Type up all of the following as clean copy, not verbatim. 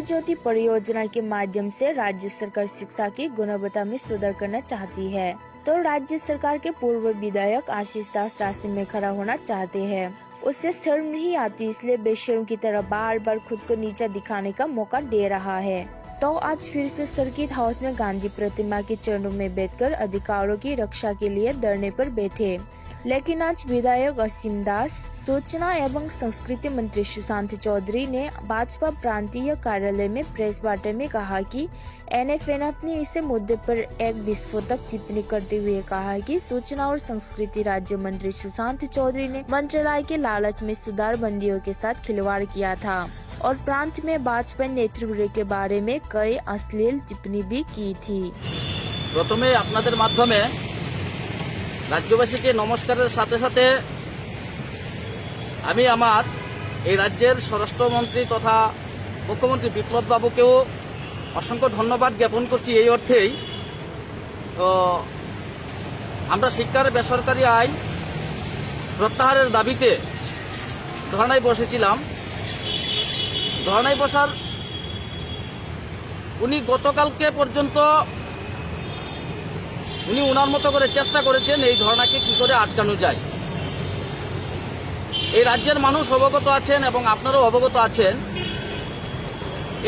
ज्योति परियोजना के माध्यम से राज्य सरकार शिक्षा की गुणवत्ता में सुधार करना चाहती है, तो राज्य सरकार के पूर्व विधायक आशीष दास रास्ते में खड़ा होना चाहते हैं। उससे शर्म नहीं आती, इसलिए बेशर्म की तरह बार बार खुद को नीचा दिखाने का मौका दे रहा है। तो आज फिर से सर्किट हाउस में गांधी प्रतिमा के चरणों में बैठकर अधिकारों की रक्षा के लिए धरने पर बैठे। लेकिन आज विधायक असीम दास, सूचना एवं संस्कृति मंत्री सुशांत चौधरी ने भाजपा प्रांतीय कार्यालय में प्रेस वार्ता में कहा कि एनएफएनएफ ने इस मुद्दे पर एक विस्फोटक टिप्पणी करते हुए कहा कि सूचना और संस्कृति राज्य मंत्री सुशांत चौधरी ने मंत्रालय के लालच में सुधार बंदियों के साथ खिलवाड़ किया था और प्रांत में भाजपा नेतृत्व के बारे में कई अश्लील टिप्पणी भी की थी। प्रथमे आपनादेर माध्यमे राज्यवासीके नमस्कारेर साथे साथे आमी आमार এই রাজ্যের স্বরাষ্ট্রমন্ত্রী তথা মুখ্যমন্ত্রী বিপ্লব বাবুকেও অসংখ্য ধন্যবাদ জ্ঞাপন করছি। এই অর্থেই তো আমরা শিক্ষার বেসরকারি আইন প্রত্যাহারের দাবিতে ধর্নায় বসেছিলাম। ধর্নায় বসার উনি গতকালকে পর্যন্ত উনি ওনার মতো করে চেষ্টা করেছেন এই ধর্নাকে কি করে আটকানো যায়। এই রাজ্যের মানুষ অবগত আছেন এবং আপনারাও অবগত আছেন,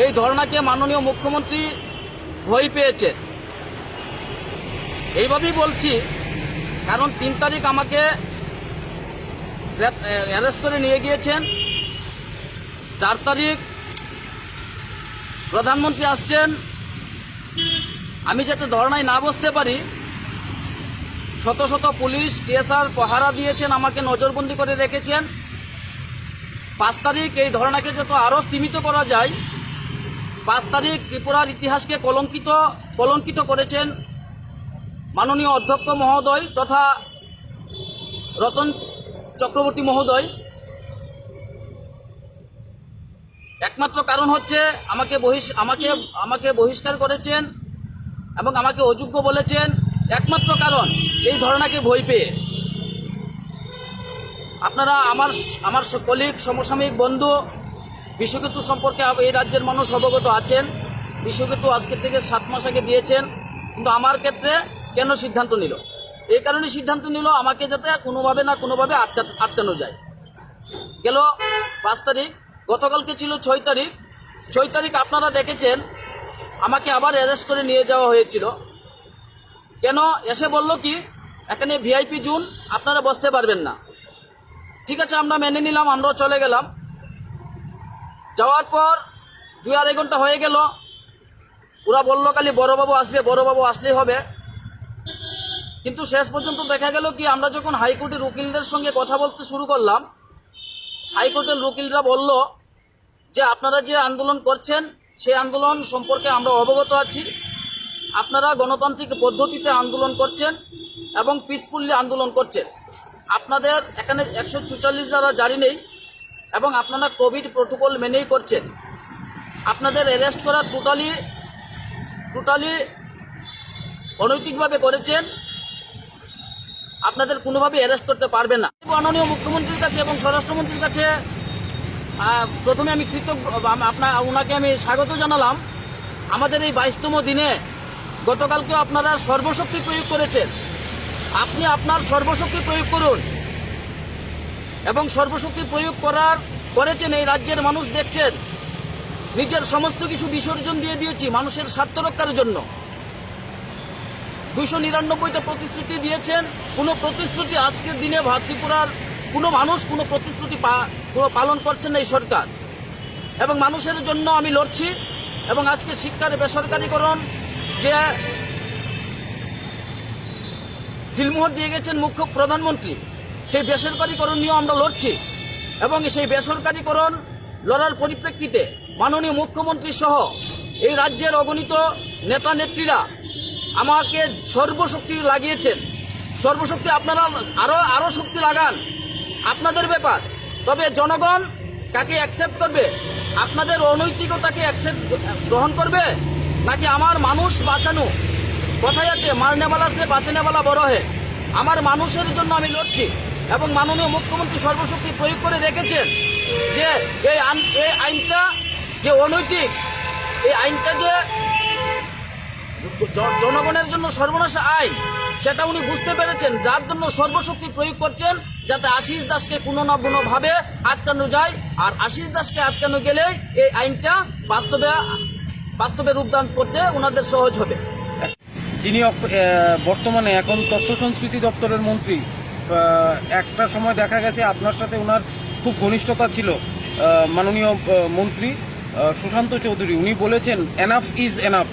এই ধর্নাকে মাননীয় মুখ্যমন্ত্রী ভয় পেয়েছেন। এইভাবেই বলছি কারণ ৩ তারিখ আমাকে অ্যারেস্ট করে নিয়ে গিয়েছেন, ৪ তারিখ প্রধানমন্ত্রী আসছেন। আমি যাতে ধর্নায় না বসতে পারি শত শত পুলিশ টিএসআর পাহারা দিয়েছেন, আমাকে নজরবন্দি করে রেখেছেন। ৫ তারিখ এই ধর্নাকে যত আরও সীমিত করা যায়, ৫ তারিখ ত্রিপুরার ইতিহাসকে কলঙ্কিত করেছেন মাননীয় অধ্যক্ষ মহোদয় তথা রতন চক্রবর্তী মহোদয়। একমাত্র কারণ হচ্ছে আমাকে বহিষ্কার করেছেন এবং আমাকে অযোগ্য বলেছেন, একমাত্র কারণ এই ধরনাকে ভয় পেয়ে। আপনারা আমার কলিগ সমসাময়িক বন্ধু বিশ্বকেতু সম্পর্কে এই রাজ্যের মানুষ অবগত আছেন। বিশ্বকেতু আজকে থেকে 7 মাস আগে দিয়েছেন, কিন্তু আমার ক্ষেত্রে কেন সিদ্ধান্ত নিল? এই কারণে সিদ্ধান্ত নিল আমাকে যাতে কোনোভাবে না কোনোভাবে আটকানো যায়। গেল 5 তারিখ, গতকালকে ছিল 6 তারিখ। 6 তারিখ আপনারা দেখেছেন আমাকে আবার অ্যারেস্ট করে নিয়ে যাওয়া হয়েছিল। কেন? এসে বলল কি এখানে ভিআইপি জোন, আপনারা বসতে পারবেন না। ঠিক আছে, আমরা মেনে নিলাম, আমরাও চলে গেলাম। যাওয়ার পর 2-2.5 ঘন্টা হয়ে গেল। ওরা বললো খালি বড়বাবু আসবে, বড়বাবু আসলেই হবে। কিন্তু শেষ পর্যন্ত দেখা গেল কি আমরা যখন হাইকোর্টের উকিলদের সঙ্গে কথা বলতে শুরু করলাম, হাইকোর্টের উকিলরা বলল যে আপনারা যে আন্দোলন করছেন সেই আন্দোলন সম্পর্কে আমরা অবগত আছি। আপনারা গণতান্ত্রিক পদ্ধতিতে আন্দোলন করছেন এবং পিসফুলি আন্দোলন করছেন। আপনাদের এখানে 144 ধারা জারি নেই এবং আপনারা কোভিড প্রোটোকল মেনেই করছেন। আপনাদের অ্যারেস্ট করা টোটালি অনৈতিকভাবে করেছেন। আপনাদের কোনোভাবে অ্যারেস্ট করতে পারবেন না। মাননীয় মুখ্যমন্ত্রীর কাছে এবং স্বরাষ্ট্রমন্ত্রীর কাছে প্রথমে আমি ওনাকে আমি স্বাগত জানালাম। আমাদের এই 22তম দিনে গতকালকে আপনারা সর্বশক্তি প্রয়োগ করেছেন। আপনি আপনার সর্বশক্তি প্রয়োগ করুন এবং সর্বশক্তি প্রয়োগ করেছেন। এই রাজ্যের মানুষ দেখছেন, নিজের সমস্ত কিছু বিসর্জন দিয়ে দিয়েছি মানুষের স্বার্থ রক্ষার জন্য। 299টা প্রতিশ্রুতি দিয়েছেন, কোনো প্রতিশ্রুতি আজকের দিনে ত্রিপুরার কোনো মানুষ কোনো প্রতিশ্রুতি পালন করছেন না এই সরকার। এবং মানুষের জন্য আমি লড়ছি। এবং আজকে শিক্ষার বেসরকারীকরণ যে সিলমোহর দিয়ে গেছেন মুখ্য প্রধানমন্ত্রী, সেই বেসরকারীকরণ নিয়েও আমরা লড়ছি। এবং সেই বেসরকারীকরণ লড়ার পরিপ্রেক্ষিতে মাননীয় মুখ্যমন্ত্রী সহ এই রাজ্যের অগণিত নেতা নেত্রীরা আমাকে সর্বশক্তি লাগিয়েছেন। সর্বশক্তি আপনারা আরো শক্তি লাগান, আপনাদের ব্যাপার। তবে জনগণ কাকে অ্যাকসেপ্ট করবে? আপনাদের অনৈতিকতাকে গ্রহণ করবে নাকি আমার মানুষ বাঁচানো? কথাই আছে মারনেওয়ালা সে বাঁচানেওয়ালা বড় হয়। আমার মানুষের জন্য আমি লড়ছি এবং মাননীয় মুখ্যমন্ত্রী সর্বশক্তি প্রয়োগ করে রেখেছেন যে এই আইনটা যে অনৈতিক এই আইনটা যে জনগণের জন্য সর্বনাশ আইন সেটা উনি বুঝতে পেরেছেন, যার জন্য সর্বশক্তি প্রয়োগ করছেন যাতে আশিস দাসকে কোনো না কোনোভাবে আটকানো যায়। আর আশিস দাসকে আটকানো গেলেই এই আইনটা বাস্তবে রূপদান করতে ওনাদের সহজ হবে। যিনি বর্তমানে এখন তথ্য সংস্কৃতি দপ্তরের মন্ত্রী, একটা সময় দেখা গেছে আপনার সাথে ওনার খুব ঘনিষ্ঠতা ছিল। মাননীয় মন্ত্রী সুশান্ত চৌধুরী উনি বলেছেন এনাফ ইজ এনাফ,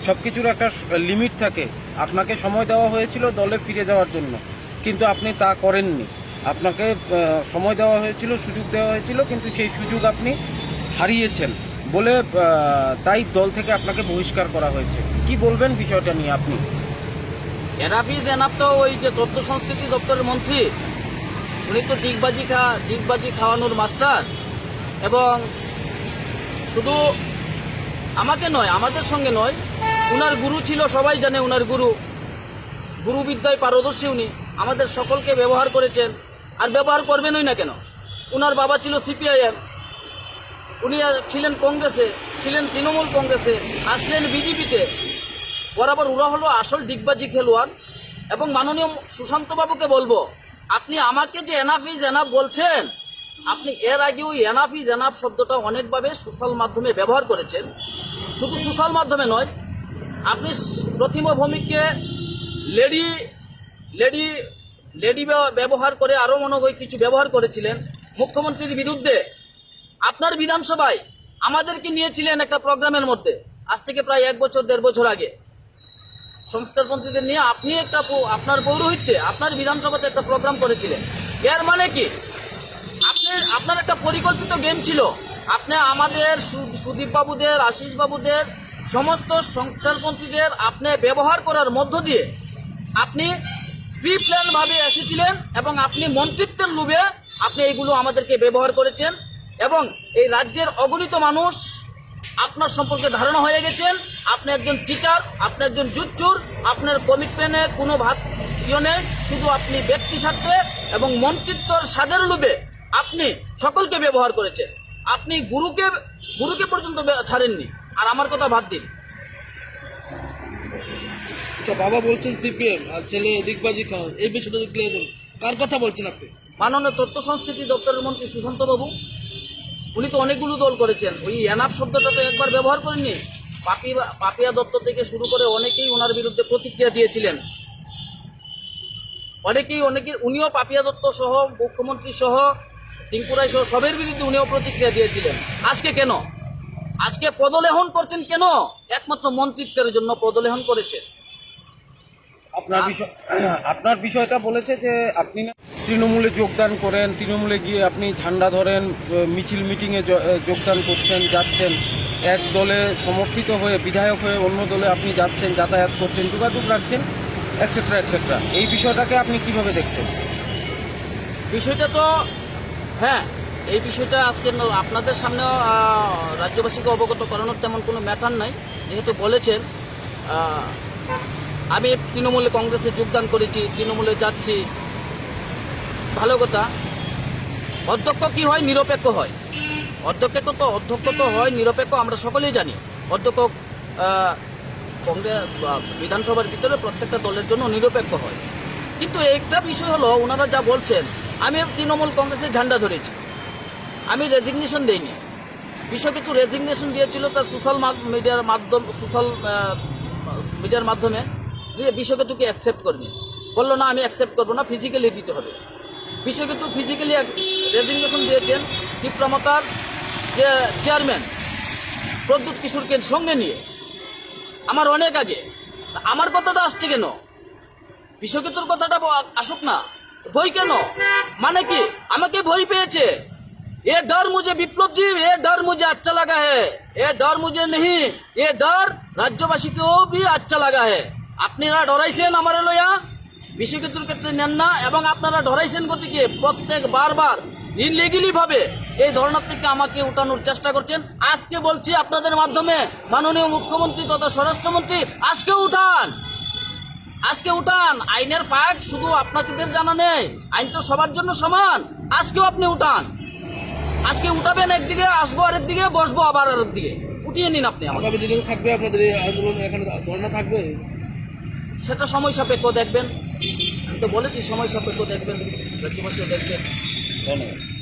সব কিছুর একটা লিমিট থাকে। আপনাকে সময় দেওয়া হয়েছিল দলে ফিরে যাওয়ার জন্য, কিন্তু আপনি তা করেননি। আপনাকে সময় দেওয়া হয়েছিল, সুযোগ দেওয়া হয়েছিল, কিন্তু সেই সুযোগ আপনি হারিয়েছেন বলে তাই দল থেকে আপনাকে বহিষ্কার করা হয়েছে। কি বলবেন বিষয়টা নিয়ে আপনি? এনাফ ইজ এনাফ তো ওই যে তথ্য সংস্কৃতি দপ্তরের মন্ত্রী, উনি তো ডিগবাজি খাওয়ানোর মাস্টার। এবং শুধু আমাকে নয়, আমাদের সঙ্গে নয়, উনার গুরু ছিল, সবাই জানে উনার গুরুবিদ্যায় পারদর্শী উনি। আমাদের সকলকে ব্যবহার করেছেন, আর ব্যবহার করবেনই না কেন। উনার বাবা ছিল সিপিআইএম, উনি ছিলেন কংগ্রেসে, ছিলেন তৃণমূল কংগ্রেসে, আসলেন বিজেপিতে। বরাবর ওরা হলো আসল ডিগবাজি খেলোয়াড়। এবং মাননীয় সুশান্ত বাবুকে বলবো, আপনি আমাকে যে এনাফ ইজ এনাফ বলছেন, আপনি এর আগে ওই এনাফ ইজ এনাফ শব্দটা অনেকভাবে সোশ্যাল মাধ্যমে ব্যবহার করেছেন। শুধু সোশ্যাল মাধ্যমে নয়, আপনি প্রতিমা ভৌমিককে লেডি ব্যবহার করে আরও মনে হয় কিছু ব্যবহার করেছিলেন মুখ্যমন্ত্রীর বিরুদ্ধে। আপনার বিধানসভায় আমাদেরকে নিয়েছিলেন একটা প্রোগ্রামের মধ্যে, আজ থেকে প্রায় 1-1.5 বছর আগে, সংস্কারপন্থীদের নিয়ে আপনি আপনার পৌরোহিত্যে আপনার বিধানসভাতে একটা প্রোগ্রাম করেছিলেন। এর মানে কি আপনার একটা পরিকল্পিত গেম ছিল। আপনি আমাদের সুদীপ বাবুদের, আশিস বাবুদের, সমস্ত সংস্কারপন্থীদের আপনি ব্যবহার করার মধ্য দিয়ে আপনি প্রি প্ল্যান ভাবে এসেছিলেন এবং আপনি মন্ত্রিত্বের লোভে আপনি এইগুলো আমাদেরকে ব্যবহার করেছেন। এবং এই রাজ্যের অগণিত মানুষ আপনার সম্পর্কে ধারণা হয়ে গেছেন। আপনি একজন চিটার, আপনি একজন জুচ্চুর, আপনার কমিটমেন্টে কোনো নেই। শুধু আপনি ব্যক্তি স্বার্থে এবং মন্ত্রিত্বর স্বাদের লোভে আপনি সকলকে ব্যবহার করেছেন। আপনি গুরুকে পর্যন্ত ছাড়েননি। আর আমার কথা বাদ দিন। আচ্ছা, বাবা বলছেন সিপিএম আর ছেলে দিগবাজি খাওয়া, এই বিষয়টা ক্লিয়ার করুন। কার কথা বলছেন আপনি? মাননীয় তথ্য সংস্কৃতি দপ্তরের মন্ত্রী সুশান্ত বাবু, উনি তো অনেকগুলো দল করেছেন। ওই এনাফ শব্দটা তো একবার ব্যবহার করেননি। পাপিয়া দত্ত থেকে শুরু করে অনেকেই ওনার বিরুদ্ধে প্রতিক্রিয়া দিয়েছিলেন। উনিও পাপিয়া দত্ত সহ, মুখ্যমন্ত্রী সহ, টিঙ্কুরাই সহ সবের বিরুদ্ধে উনিও প্রতিক্রিয়া দিয়েছিলেন। আজকে কেন? আজকে পদলেহন করছেন কেন? একমাত্র মন্ত্রিত্বের জন্য পদলেহন করেছেন। আপনার বিষয়টা বলেছে যে আপনি তৃণমূলে যোগদান করেন, তৃণমূলে গিয়ে আপনি ঝান্ডা ধরেন, মিছিল মিটিংয়ে যোগদান করছেন, যাচ্ছেন, এক দলে সমর্থিত হয়ে বিধায়ক হয়ে অন্য দলে আপনি যাচ্ছেন, যাতায়াত করছেন, যোগাযোগ রাখছেন, এটসেট্রা এটসেট্রা। এই বিষয়টাকে আপনি কিভাবে দেখছেন? বিষয়টা তো হ্যাঁ, এই বিষয়টা আজকে আপনাদের সামনেও রাজ্যবাসীকে অবগত করানোর তেমন কোনো ম্যাটার নাই। যেহেতু বলেছেন, আমি তৃণমূলে কংগ্রেসে যোগদান করেছি, তৃণমূলে যাচ্ছি, ভালো কথা। অধ্যক্ষ কি হয়? নিরপেক্ষ হয়। অধ্যক্ষ তো হয় নিরপেক্ষ, আমরা সকলেই জানি। অধ্যক্ষ কংগ্রেস বিধানসভার ভিতরে প্রত্যেকটা দলের জন্য নিরপেক্ষ হয়। কিন্তু একটা বিষয় হলো, ওনারা যা বলছেন, আমি তৃণমূল কংগ্রেসের ঝান্ডা ধরেছি, আমি রেজিগনেশন দেইনি। বিষয় কিন্তু রেজিগনেশন দিয়েছিল তার সোশ্যাল মিডিয়ার মাধ্যমে। বিষয় কিন্তু অ্যাকসেপ্ট করেনি, বললো না আমি অ্যাকসেপ্ট করবো না, ফিজিক্যালি দিতে হবে। বিষয় কিন্তু ফিজিক্যালি রেজিগনেশন দিয়েছেন তীব্রমতার যে চেয়ারম্যান প্রদ্যুৎ কিশোরকে সঙ্গে নিয়ে, আমার অনেক আগে। আমার কথাটা আসছে কেন? বিশ্বকেতুর কথাটা আসুক না। ভয় কেন? মানে কি আমাকে ভয় পেয়েছে? ये डर मुझे विप्लव जी, ये डर मुझे अच्छा लगा है। ये डर मुझे नहीं, ये डर राज्यवासी को भी अच्छा लगा है। আপনারা ডরাইছেন আমার লয়া, বিশ্বকেতুর ক্ষেত্রে নেন না, এবং আপনারা ডরাইছেন গতিকে প্রত্যেক বারবার ইনলিগেলি ভাবে এই ধরনের থেকে আমাকে উঠানোর চেষ্টা করছেন। আজকে বলছি আপনাদের মাধ্যমে, মাননীয় মুখ্যমন্ত্রী তথা স্বরাষ্ট্রমন্ত্রী, আজকে উঠান। আইনের ফাঁক শুধু আপনাদের জানা নেই, আইন তো সবার জন্য সমান। আজকেও আপনি উঠান। আজকে উঠাবেন একদিকে, আসবো আরেক দিকে, বসবো আবার আরেক দিকে। খতিয়ে নিন আপনি আমাকে। আগামী দিনেও থাকবে আপনাদের এই আন্দোলন, এখানে ধর্ণা থাকবে? সেটা সময় সাপেক্ষ দেখবেন। আমি তো বলেছি সময় সাপেক্ষ দেখবেন, রাজ্যবাসীও দেখবেন। ধন্যবাদ।